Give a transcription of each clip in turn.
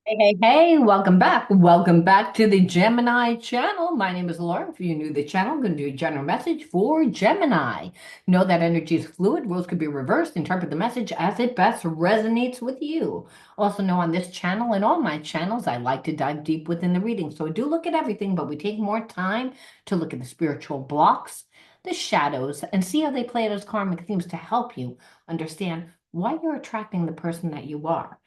Hey, hey, hey, welcome back. Welcome back to the Gemini channel. My name is Laura. If you're new to the channel, I'm going to do a general message for Gemini. Know that energy is fluid. Rules could be reversed. Interpret the message as it best resonates with you. Also know on this channel and all my channels, I like to dive deep within the reading. So I do look at everything, but we take more time to look at the spiritual blocks, the shadows, and see how they play out as karmic themes to help you understand why you're attracting the person that you are,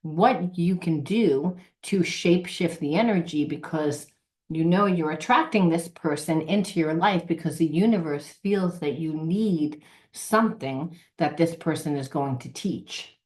what you can do to shape shift the energy, because you know you're attracting this person into your life because the universe feels that you need something that this person is going to teach.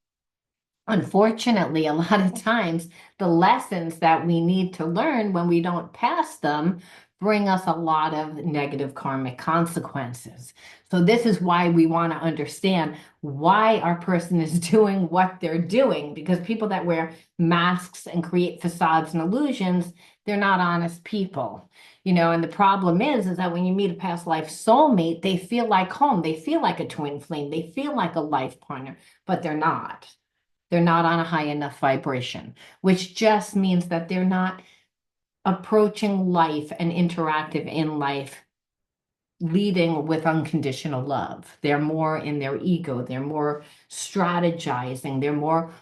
Unfortunately, a lot of times the lessons that we need to learn when we don't pass them bring us a lot of negative karmic consequences. So this is why we want to understand why our person is doing what they're doing, because people that wear masks and create facades and illusions, they're not honest people. And the problem is that when you meet a past life soulmate, they feel like home, they feel like a twin flame, they feel like a life partner, but they're not. They're not on a high enough vibration, which just means that they're not approaching life and interactive in life, leading with unconditional love. They're more in their ego. They're more strategizing. They're more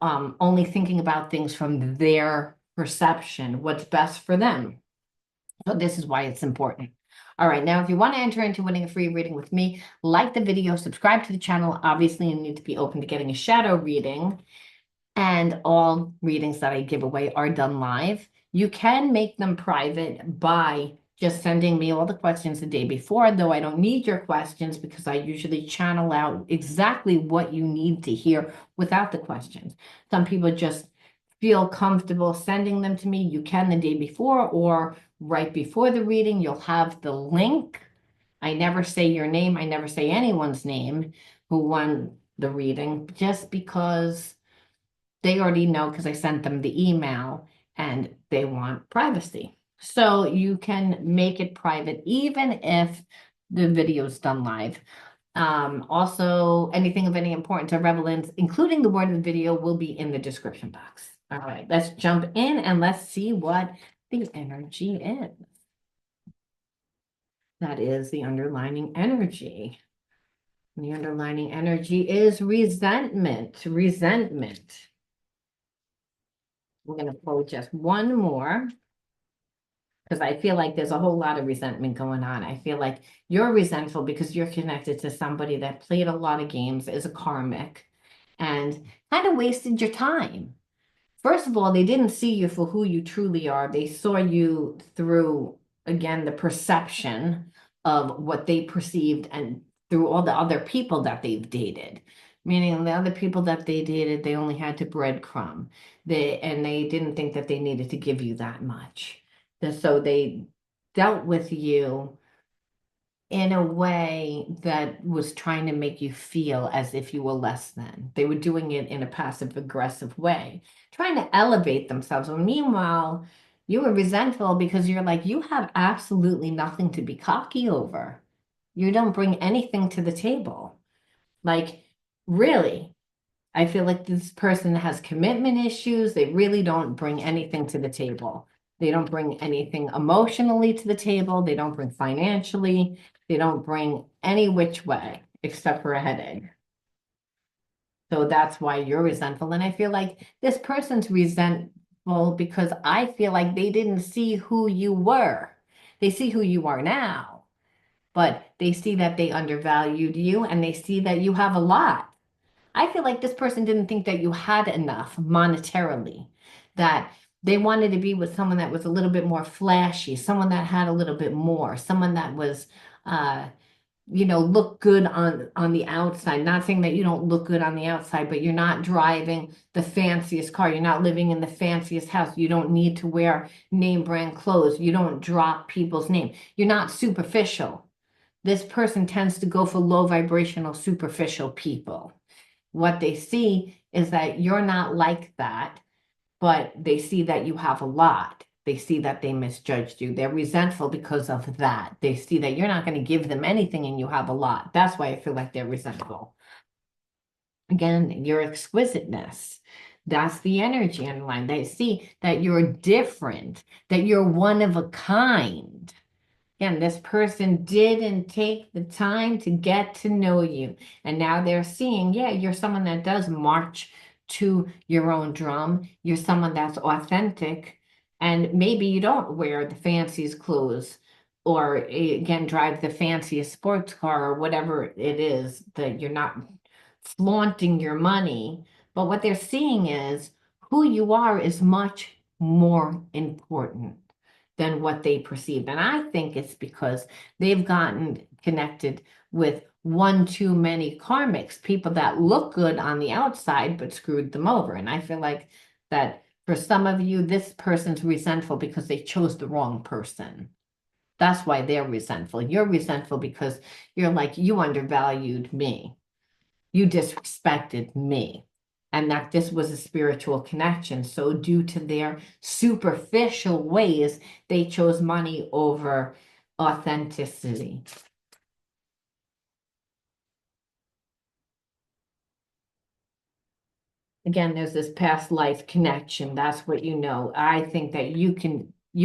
only thinking about things from their perception, what's best for them. So this is why it's important. All right, now if you want to enter into winning a free reading with me, like the video, subscribe to the channel. Obviously, you need to be open to getting a shadow reading, and all readings that I give away are done live. You can make them private by just sending me all the questions the day before, though I don't need your questions because I usually channel out exactly what you need to hear without the questions. Some people just feel comfortable sending them to me. You can the day before or right before the reading. You'll have the link. I never say your name. I never say anyone's name who won the reading, just because they already know, because I sent them the email and they want privacy. So you can make it private even if the video is done live. Also, anything of any importance or relevance, including the word of the video, will be in the description box. All right, let's jump in and let's see what the energy is. That is the underlining energy. The underlining energy is resentment. Resentment. We're going to pull just one more because I feel like there's a whole lot of resentment going on. I feel like you're resentful because you're connected to somebody that played a lot of games, is a karmic, and kind of wasted your time. First of all, they didn't see you for who you truly are. They saw you through, again, the perception of what they perceived and through all the other people that they've dated. Meaning the other people that they dated, they only had to breadcrumb. They didn't think that they needed to give you that much. So they dealt with you in a way that was trying to make you feel as if you were less than. They were doing it in a passive aggressive way, trying to elevate themselves. And meanwhile, you were resentful because you're like, you have absolutely nothing to be cocky over. You don't bring anything to the table. Like, really, I feel like this person has commitment issues. They really don't bring anything to the table. They don't bring anything emotionally to the table. They don't bring financially. They don't bring any which way except for a headache. So that's why you're resentful. And I feel like this person's resentful because I feel like they didn't see who you were. They see who you are now, but they see that they undervalued you and they see that you have a lot. I feel like this person didn't think that you had enough monetarily, that they wanted to be with someone that was a little bit more flashy, someone that had a little bit more, someone that was, uh, look good on the outside. Not saying that you don't look good on the outside, but you're not driving the fanciest car. You're not living in the fanciest house. You don't need to wear name brand clothes. You don't drop people's name. You're not superficial. This person tends to go for low vibrational, superficial people. What they see is that you're not like that, but they see that you have a lot. They see that they misjudged you. They're resentful because of that. They see that you're not going to give them anything and you have a lot. That's why I feel like they're resentful. Again, your exquisiteness. That's the energy underlying. They see that you're different, that you're one of a kind. Again, this person didn't take the time to get to know you. And now they're seeing, yeah, you're someone that does march to your own drum. You're someone that's authentic. And maybe you don't wear the fanciest clothes or, again, drive the fanciest sports car or whatever it is that you're not flaunting your money. But what they're seeing is who you are is much more important than what they perceived. And I think it's because they've gotten connected with one too many karmics, people that look good on the outside but screwed them over. And I feel like that for some of you, this person's resentful because they chose the wrong person. That's why they're resentful. You're resentful because you're like, you undervalued me. You disrespected me. And that this was a spiritual connection. So, due to their superficial ways, they chose money over authenticity. Again, there's this past life connection. That's what you know. I think that you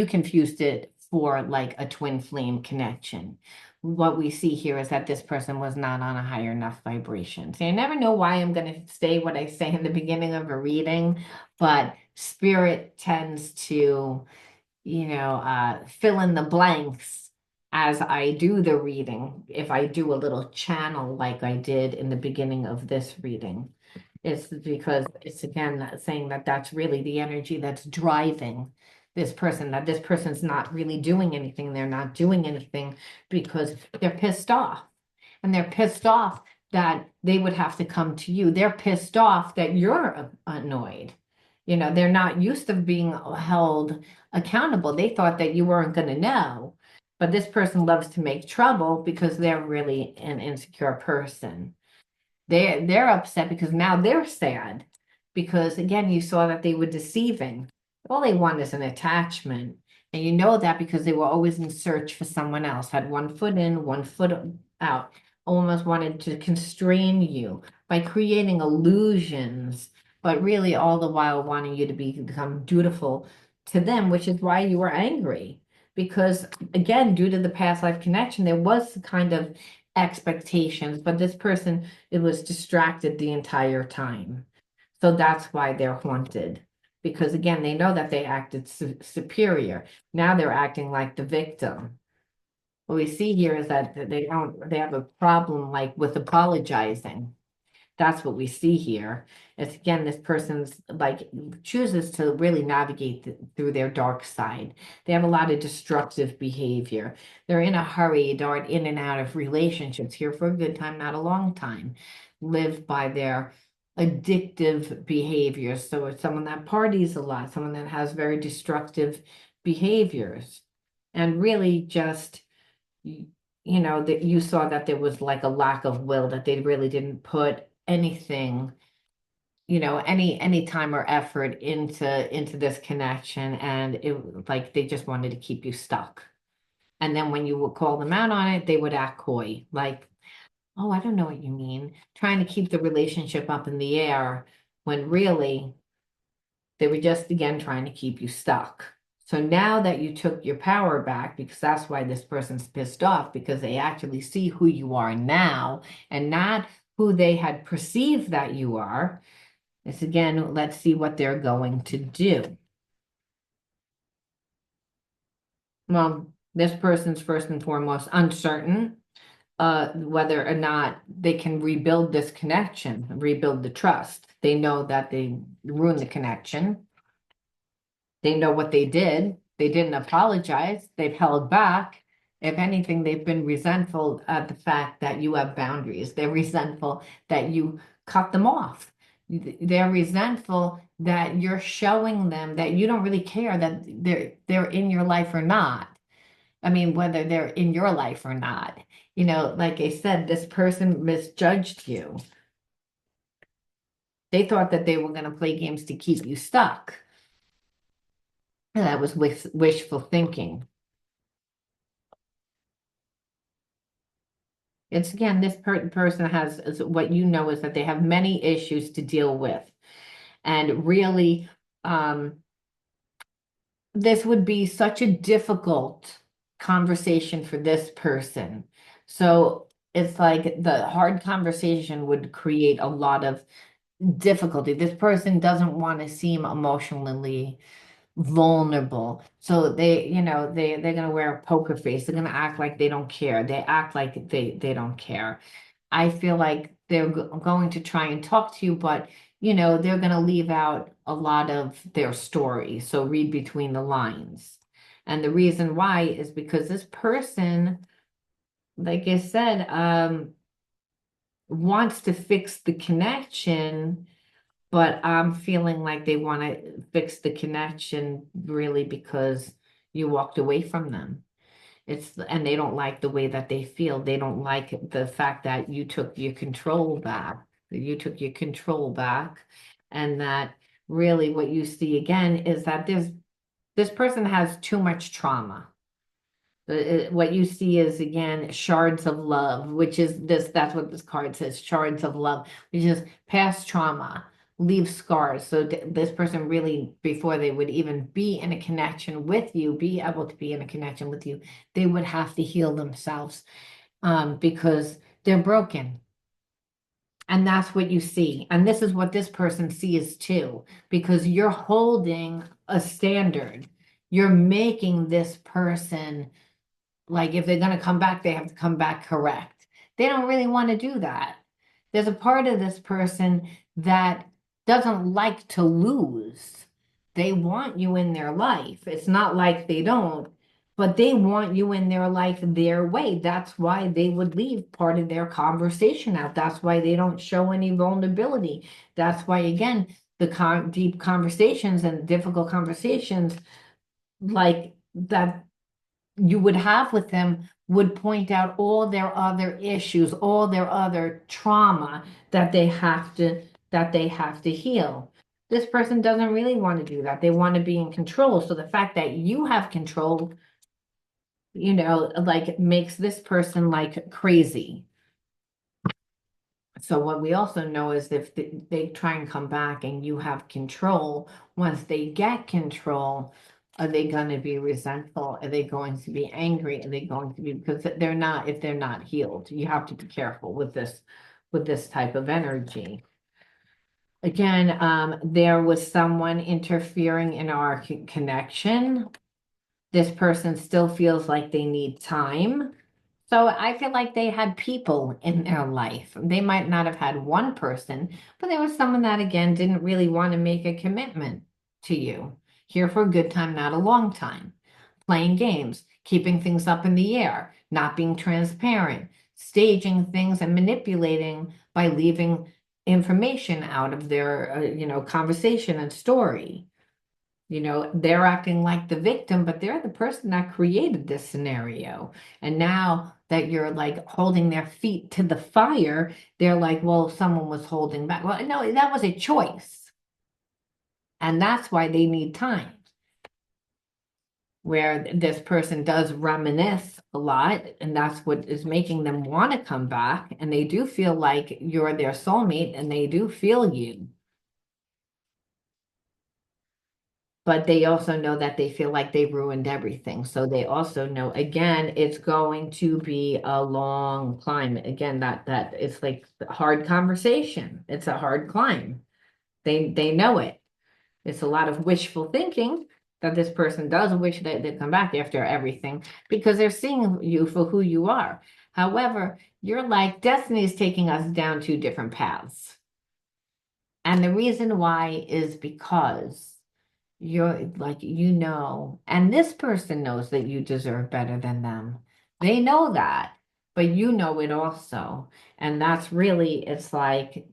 confused it for like a twin flame connection. What we see here is that this person was not on a high enough vibration. See, I never know why I'm going to say what I say in the beginning of a reading, but spirit tends to, fill in the blanks as I do the reading. If I do a little channel like I did in the beginning of this reading. It's because it's again saying that that's really the energy that's driving this person, that this person's not really doing anything. They're not doing anything because they're pissed off. And they're pissed off that they would have to come to you. They're pissed off that you're annoyed. They're not used to being held accountable. They thought that you weren't going to know. But this person loves to make trouble because they're really an insecure person. They're upset because now they're sad because again you saw that they were deceiving. All they want is an attachment. And you know that because they were always in search for someone else, had one foot in, one foot out, almost wanted to constrain you by creating illusions, but really all the while wanting you to become dutiful to them, which is why you were angry. Because again, due to the past life connection, there was kind of expectations, but this person, it was distracted the entire time. So that's why they're haunted. Because again, they know that they acted superior. Now they're acting like the victim. What we see here is that they have a problem like with apologizing. That's what we see here. It's again, this person's like chooses to really navigate through their dark side. They have a lot of destructive behavior. They're in a hurry, dart in and out of relationships here for a good time, not a long time. Live by their addictive behaviors. So it's someone that parties a lot, someone that has very destructive behaviors. And really just that you saw that there was like a lack of will, that they really didn't put anything, any time or effort into this connection, and it like they just wanted to keep you stuck. And then when you would call them out on it, they would act coy, like, oh, I don't know what you mean, trying to keep the relationship up in the air when really they were just again trying to keep you stuck. So now that you took your power back, because that's why this person's pissed off, because they actually see who you are now and not who they had perceived that you are. This again, let's see what they're going to do. Well, this person's first and foremost uncertain whether or not they can rebuild this connection, rebuild the trust. They know that they ruined the connection. They know what they did. They didn't apologize. They've held back. If anything, they've been resentful at the fact that you have boundaries. They're resentful that you cut them off. They're resentful that you're showing them that you don't really care that they're in your life or not. I mean, whether they're in your life or not. Like I said, this person misjudged you. They thought that they were going to play games to keep you stuck. And that was wishful thinking. It's again, this person has what you know is that they have many issues to deal with. And really, um, this would be such a difficult conversation for this person. So it's like the hard conversation would create a lot of difficulty. This person doesn't want to seem emotionally vulnerable. So they're gonna wear a poker face. They're gonna act like they don't care. They act like they don't care. I feel like they're going to try and talk to you, but they're going to leave out a lot of their story. So read between the lines. And the reason why is because this person, like I said, wants to fix the connection, but I'm feeling like they want to fix the connection really because you walked away from them. And they don't like the way that they feel. They don't like the fact that you took your control back. You took your control back, and that really what you see again is that this person has too much trauma. What you see is again shards of love, which is that's what this card says, shards of love, which is past trauma, leave scars. So this person really, before they would even be in a connection with you, be able to be in a connection with you, they would have to heal themselves, because they're broken. And that's what you see. And this is what this person sees too, because you're holding a standard. You're making this person, like, if they're going to come back, they have to come back correct. They don't really want to do that. There's a part of this person that doesn't like to lose. They want you in their life. It's not like they don't, but they want you in their life their way. That's why they would leave part of their conversation out. That's why they don't show any vulnerability. That's why, again, the deep conversations and difficult conversations like that you would have with them would point out all their other issues, all their other trauma that they have to heal. This person doesn't really want to do that. They want to be in control. So the fact that you have control, like makes this person like crazy. So what we also know is if they try and come back and you have control, once they get control, are they going to be resentful? Are they going to be angry? Are they going to be, because they're not, if they're not healed, you have to be careful with this type of energy. Again, there was someone interfering in our connection. This person still feels like they need time. So I feel like they had people in their life. They might not have had one person, but there was someone that, again, didn't really want to make a commitment to you. Here for a good time, not a long time. Playing games, keeping things up in the air, not being transparent, staging things and manipulating by leaving information out of their, conversation and story. They're acting like the victim, but they're the person that created this scenario. And now that you're like holding their feet to the fire, they're like, well, someone was holding back. Well, no, that was a choice. And that's why they need time, where this person does reminisce a lot. And that's what is making them want to come back. And they do feel like you're their soulmate and they do feel you. But they also know that they feel like they've ruined everything. So they also know, again, it's going to be a long climb. Again, that it's like a hard conversation. It's a hard climb. They know it. It's a lot of wishful thinking that this person does wish that they'd come back after everything because they're seeing you for who you are. However, you're like destiny is taking us down two different paths. And the reason why is because you're like, and this person knows that you deserve better than them. They know that, but you know it also. And that's really, it's like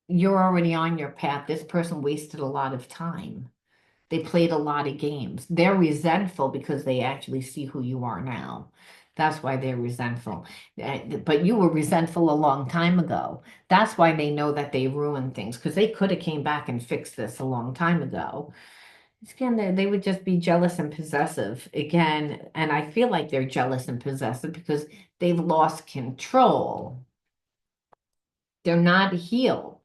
you're already on your path. This person wasted a lot of time. They played a lot of games. They're resentful because they actually see who you are now. That's why they're resentful. But you were resentful a long time ago. That's why they know that they ruined things because they could have came back and fixed this a long time ago. Again, they would just be jealous and possessive again. And I feel like they're jealous and possessive because they've lost control. They're not healed.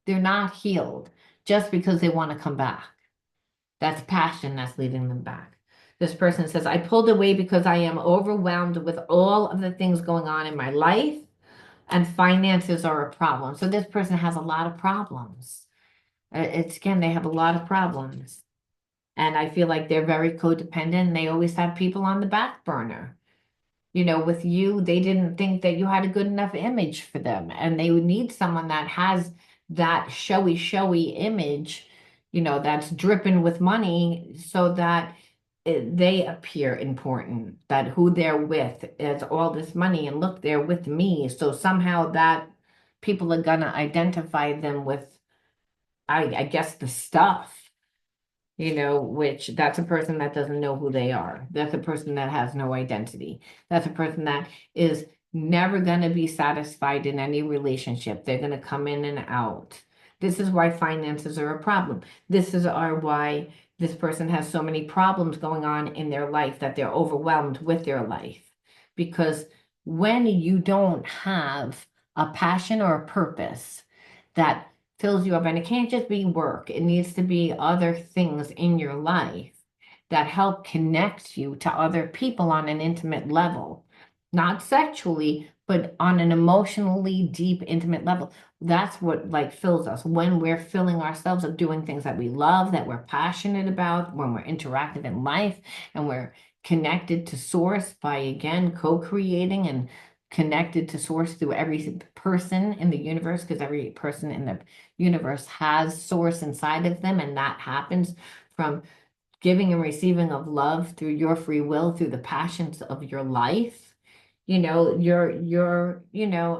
They're not healed. just because they want to come back. That's passion that's leading them back. This person says, I pulled away because I am overwhelmed with all of the things going on in my life, and finances are a problem. So this person has a lot of problems. It's again, they have a lot of problems. And I feel like they're very codependent and they always have people on the back burner. With you, they didn't think that you had a good enough image for them, and they would need someone that has that showy image, that's dripping with money so that they appear important, that who they're with is all this money, and look, they're with me. So somehow that people are gonna identify them with, I guess, the stuff, which that's a person that doesn't know who they are. That's a person that has no identity. That's a person that is never going to be satisfied in any relationship. They're going to come in and out. This is why finances are a problem. This is why this person has so many problems going on in their life, that they're overwhelmed with their life. Because when you don't have a passion or a purpose that fills you up, and it can't just be work, it needs to be other things in your life that help connect you to other people on an intimate level, not sexually, but on an emotionally deep, intimate level. That's what like fills us, when we're filling ourselves up doing things that we love, that we're passionate about, when we're interactive in life, and we're connected to source by, again, co-creating and connected to source through every person in the universe, because every person in the universe has source inside of them, and that happens from giving and receiving of love through your free will, through the passions of your life. You're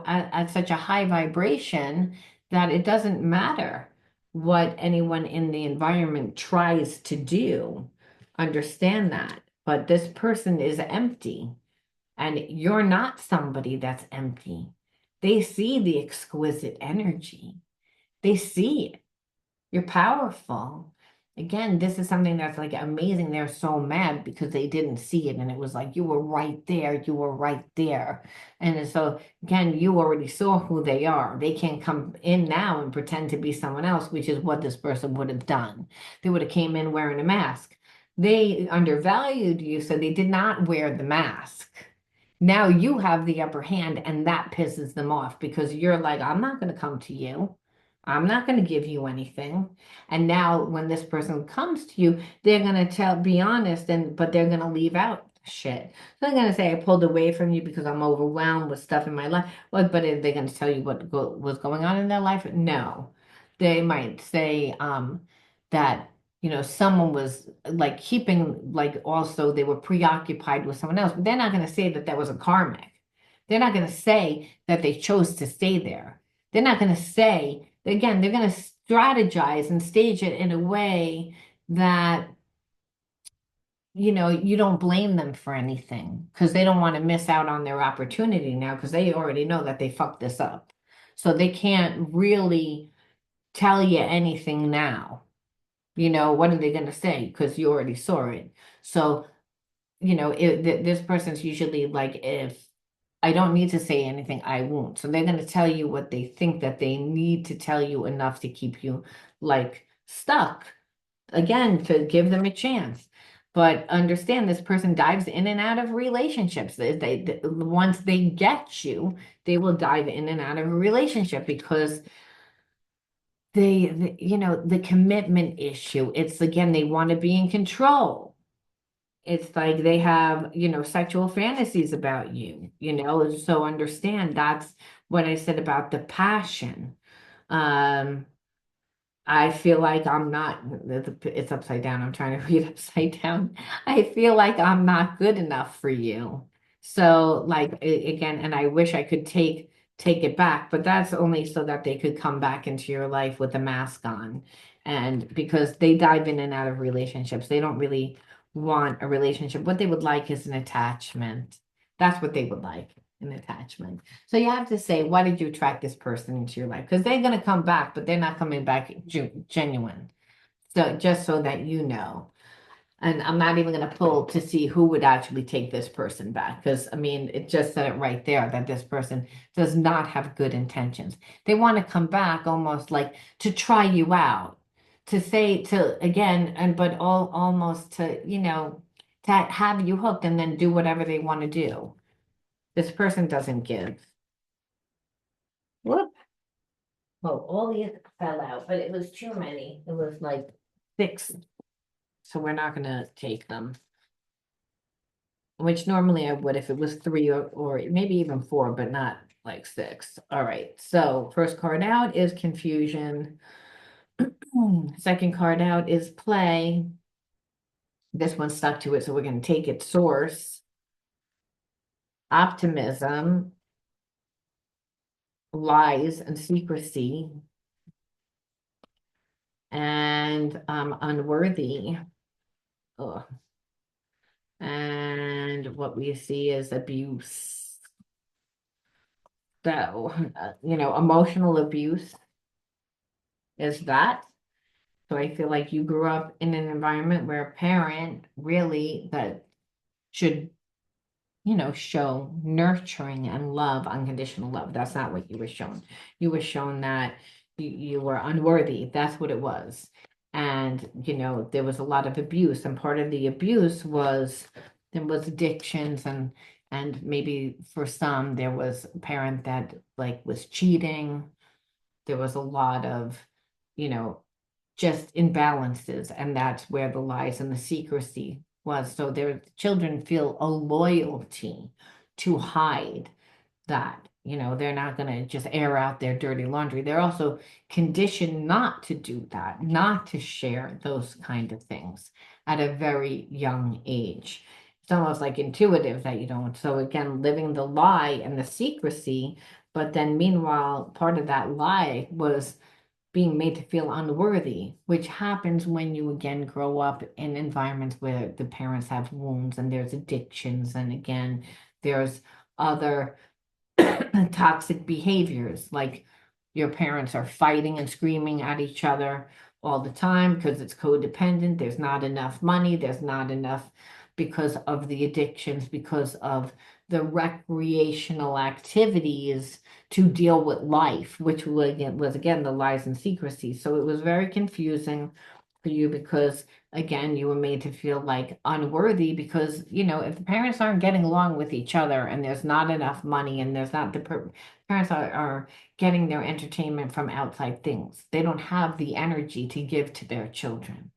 at such a high vibration that it doesn't matter what anyone in the environment tries to do. Understand that. But this person is empty, and you're not somebody that's empty. They see the exquisite energy. They see it. You're powerful. Again, this is something that's like amazing. They're so mad because they didn't see it. And it was like, you were right there. You were right there. And so, again, you already saw who they are. They can't come in now and pretend to be someone else, which is what this person would have done. They would have came in wearing a mask. They undervalued you, so they did not wear the mask. Now you have the upper hand, and that pisses them off because you're like, I'm not going to come to you. I'm not going to give you anything. And now when this person comes to you, they're going to be honest, but they're going to leave out shit. So they're going to say, I pulled away from you because I'm overwhelmed with stuff in my life. But are they going to tell you what was going on in their life? No. They might say that someone was like keeping, like, also they were preoccupied with someone else, but they're not going to say that was a karmic. They're not going to say that they chose to stay there. They're not going to say, again, they're going to strategize and stage it in a way that, you don't blame them for anything, because they don't want to miss out on their opportunity now, because they already know that they fucked this up. So they can't really tell you anything now. What are they going to say? Because you already saw it. So, this person's usually like, if I don't need to say anything, I won't. So they're going to tell you what they think that they need to tell you enough to keep you like stuck. Again, to give them a chance. But understand, this person dives in and out of relationships. Once they get you, they will dive in and out of a relationship because the commitment issue. It's, again, they want to be in control. It's like they have, sexual fantasies about you, so understand that's what I said about the passion. Um, I feel like I'm not, it's upside down. I'm trying to read upside down. I feel like I'm not good enough for you. So, like, again, and I wish I could take it back, but that's only so that they could come back into your life with a mask on. And because they dive in and out of relationships, they don't really want a relationship. What they would like is an attachment. That's what they would like, an attachment. So you have to say, why did you attract this person into your life? Because they're going to come back, but they're not coming back genuine. So just so that you know. And I'm not even going to pull to see who would actually take this person back. Because, I mean, it just said it right there that this person does not have good intentions. They want to come back almost like to try you out. to say to again, and but all almost to, to have you hooked and then do whatever they want to do. This person doesn't give. Whoop. Well, all these fell out, but it was too many. It was like six, so we're not gonna take them. Which normally I would if it was three or maybe even four, but not like six. All right, so first card out is confusion. Second card out is play. This one stuck to it, so we're going to take it. Source, optimism, lies and secrecy, and unworthy. Ugh. And what we see is abuse. So, emotional abuse is that. So I feel like you grew up in an environment where a parent really that should, show nurturing and love, unconditional love. That's not what you were shown. You were shown that you were unworthy. That's what it was. And, there was a lot of abuse. And part of the abuse was there was addictions and maybe for some there was a parent that like was cheating. There was a lot of, you know, just imbalances, and that's where the lies and the secrecy was. So their children feel a loyalty to hide that. They're not going to just air out their dirty laundry. They're also conditioned not to do that, not to share those kind of things at a very young age. It's almost like intuitive that you don't. So again, living the lie and the secrecy, but then meanwhile, part of that lie was being made to feel unworthy, which happens when you again grow up in environments where the parents have wounds and there's addictions, and again, there's other toxic behaviors, like your parents are fighting and screaming at each other all the time because it's codependent. There's not enough money, there's not enough because of the addictions, because of the recreational activities to deal with life, which was again the lies and secrecy. So it was very confusing for you because again you were made to feel like unworthy because if the parents aren't getting along with each other and there's not enough money and there's not parents are getting their entertainment from outside things, they don't have the energy to give to their children.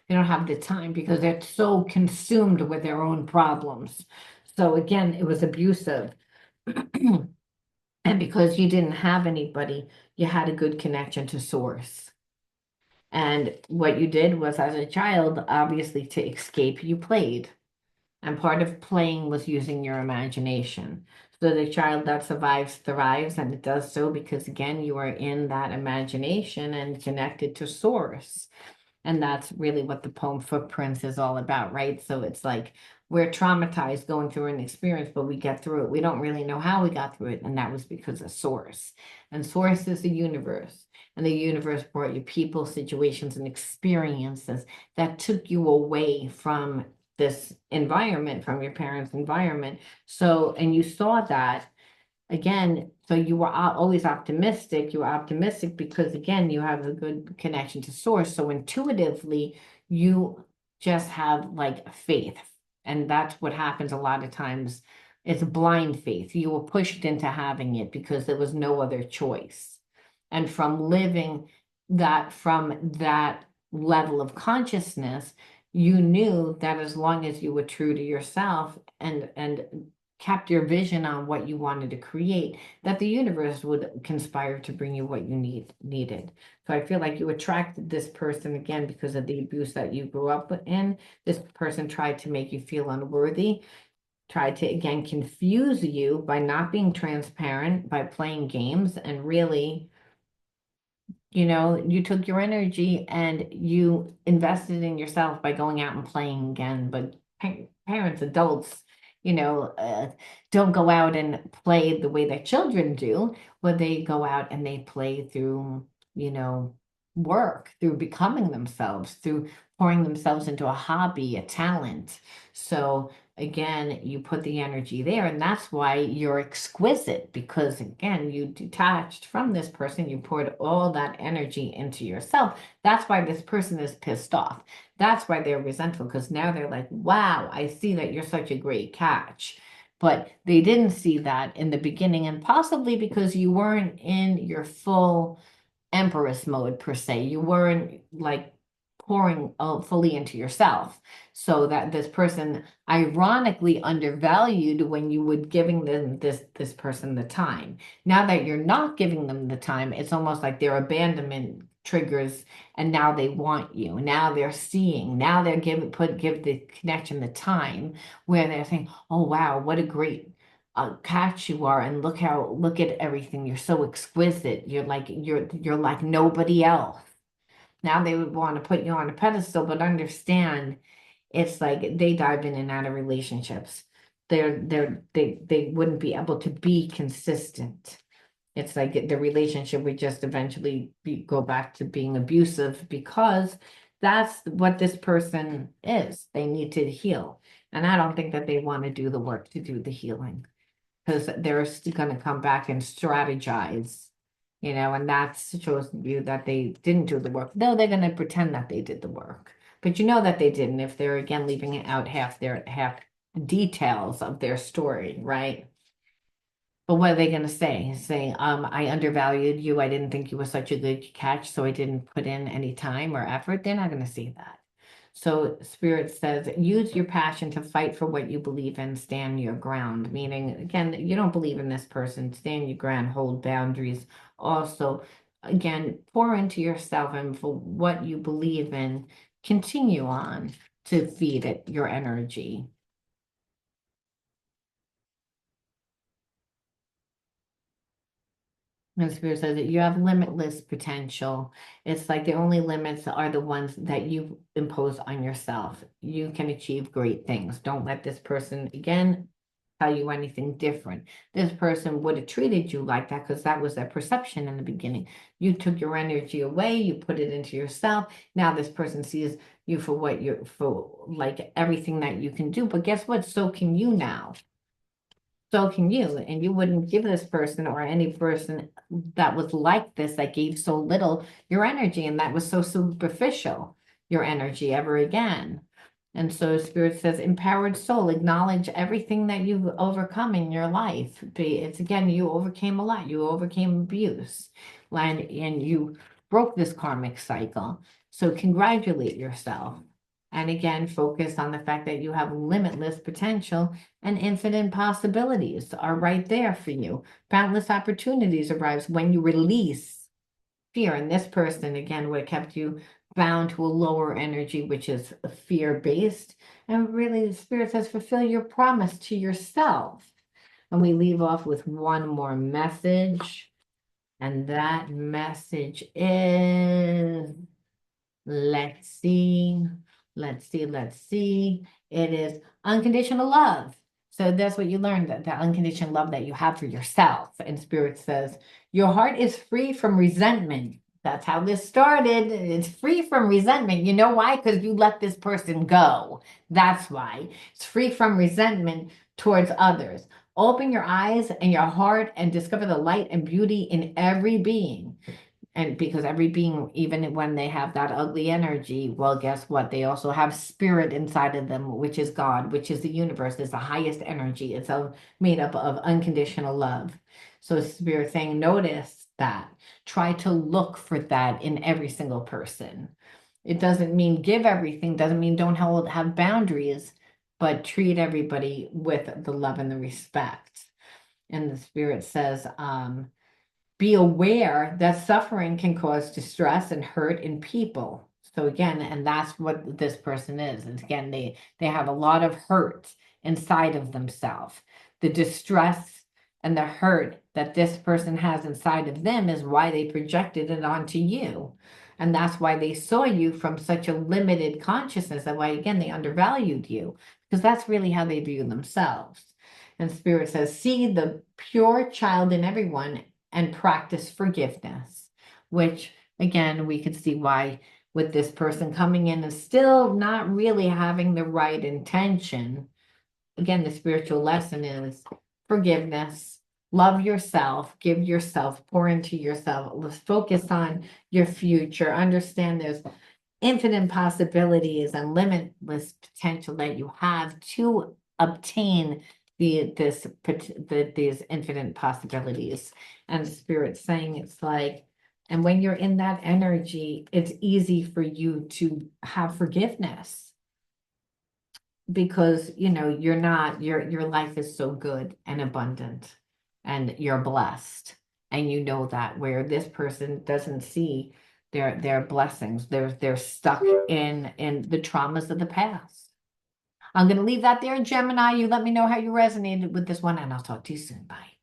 They don't have the time because they're so consumed with their own problems. So again, it was abusive. And because you didn't have anybody, you had a good connection to source. And what you did was, as a child, obviously to escape, you played. And part of playing was using your imagination. So the child that survives thrives, and it does so because, again, you are in that imagination and connected to source. And that's really what the poem Footprints is all about, right? So it's like we're traumatized going through an experience, but we get through it. We don't really know how we got through it. And that was because of source. And source is the universe. And the universe brought you people, situations, and experiences that took you away from this environment, from your parents' environment. So, and you saw that again, so you were always optimistic. You were optimistic because, again, you have a good connection to source. So intuitively, you just have like faith. And that's what happens a lot of times. It's blind faith. You were pushed into having it because there was no other choice. And from living from that level of consciousness, you knew that as long as you were true to yourself and kept your vision on what you wanted to create, that the universe would conspire to bring you what you needed. So I feel like you attracted this person again because of the abuse that you grew up in. This person tried to make you feel unworthy, tried to again confuse you by not being transparent, by playing games, and really, you took your energy and you invested in yourself by going out and playing again. But parents, adults, you know, uh, don't go out and play the way that children do, where they go out and they play through, you know, work, through becoming themselves, through pouring themselves into a hobby, a talent. So again, you put the energy there, and that's why you're exquisite, because again, you detached from this person, you poured all that energy into yourself. That's why this person is pissed off. That's why they're resentful, because now they're like, wow, I see that you're such a great catch. But they didn't see that in the beginning, and possibly because you weren't in your full empress mode per se. You weren't like pouring fully into yourself. So that this person ironically undervalued when you would giving them this person the time. Now that you're not giving them the time, it's almost like their abandonment triggers, and now they want you. Now they're seeing, now they're give the connection the time, where they're saying, oh wow, what a great catch you are, and look at everything, you're so exquisite, you're like nobody else. Now they would want to put you on a pedestal, but understand, it's like they dive in and out of relationships. They wouldn't be able to be consistent. It's like the relationship would just eventually go back to being abusive, because that's what this person is. They need to heal. And I don't think that they want to do the work to do the healing, because they're going to come back and strategize, and that shows you that they didn't do the work. No, they're going to pretend that they did the work, but you know that they didn't, if they're again leaving out half details of their story, right? But what are they going to say? Say, I undervalued you. I didn't think you were such a good catch, so I didn't put in any time or effort. They're not going to see that. So Spirit says, use your passion to fight for what you believe in, stand your ground. Meaning, again, you don't believe in this person, stand your ground, hold boundaries. Also, again, pour into yourself, and for what you believe in, continue on to feed it your energy. And Spirit says that you have limitless potential. It's like the only limits are the ones that you impose on yourself. You can achieve great things. Don't let this person, again, tell you anything different. This person would have treated you like that because that was their perception in the beginning. You took your energy away, you put it into yourself. Now this person sees you for what you're, for like everything that you can do. But guess what? So can you now. So can you, and you wouldn't give this person or any person that was like this, that gave so little, your energy, and that was so superficial, your energy, ever again. And so Spirit says, empowered soul, acknowledge everything that you've overcome in your life. It's again, you overcame a lot. You overcame abuse, and you broke this karmic cycle. So congratulate yourself. And again, focus on the fact that you have limitless potential, and infinite possibilities are right there for you. Boundless opportunities arise when you release fear. And this person, again, would have kept you bound to a lower energy, which is fear-based. And really, the Spirit says, fulfill your promise to yourself. And we leave off with one more message. And that message is, let's see. Let's see. It is unconditional love. So that's what you learned, that the unconditional love that you have for yourself. And Spirit says, your heart is free from resentment. That's how this started. It's free from resentment. You know why? Because you let this person go. That's why. It's free from resentment towards others. Open your eyes and your heart and discover the light and beauty in every being. And because every being, even when they have that ugly energy, well, guess what? They also have spirit inside of them, which is God, which is the universe, is the highest energy. It's made up of unconditional love. So Spirit saying, notice that. Try to look for that in every single person. It doesn't mean give everything, doesn't mean don't have boundaries, but treat everybody with the love and the respect. And the Spirit says, be aware that suffering can cause distress and hurt in people. So again, and that's what this person is. And again, they have a lot of hurt inside of themselves. The distress and the hurt that this person has inside of them is why they projected it onto you. And that's why they saw you from such a limited consciousness, and why, again, they undervalued you, because that's really how they view themselves. And Spirit says, see the pure child in everyone and practice forgiveness, which again, we could see why with this person coming in and still not really having the right intention. Again, the spiritual lesson is forgiveness, love yourself, give yourself, pour into yourself, let's focus on your future, understand there's infinite possibilities and limitless potential that you have to obtain these infinite possibilities. And spirit saying it's like, and when you're in that energy, it's easy for you to have forgiveness because you're not your life is so good and abundant and you're blessed, and that where this person doesn't see their blessings, they're stuck in the traumas of the past. I'm going to leave that there, Gemini. You let me know how you resonated with this one, and I'll talk to you soon. Bye.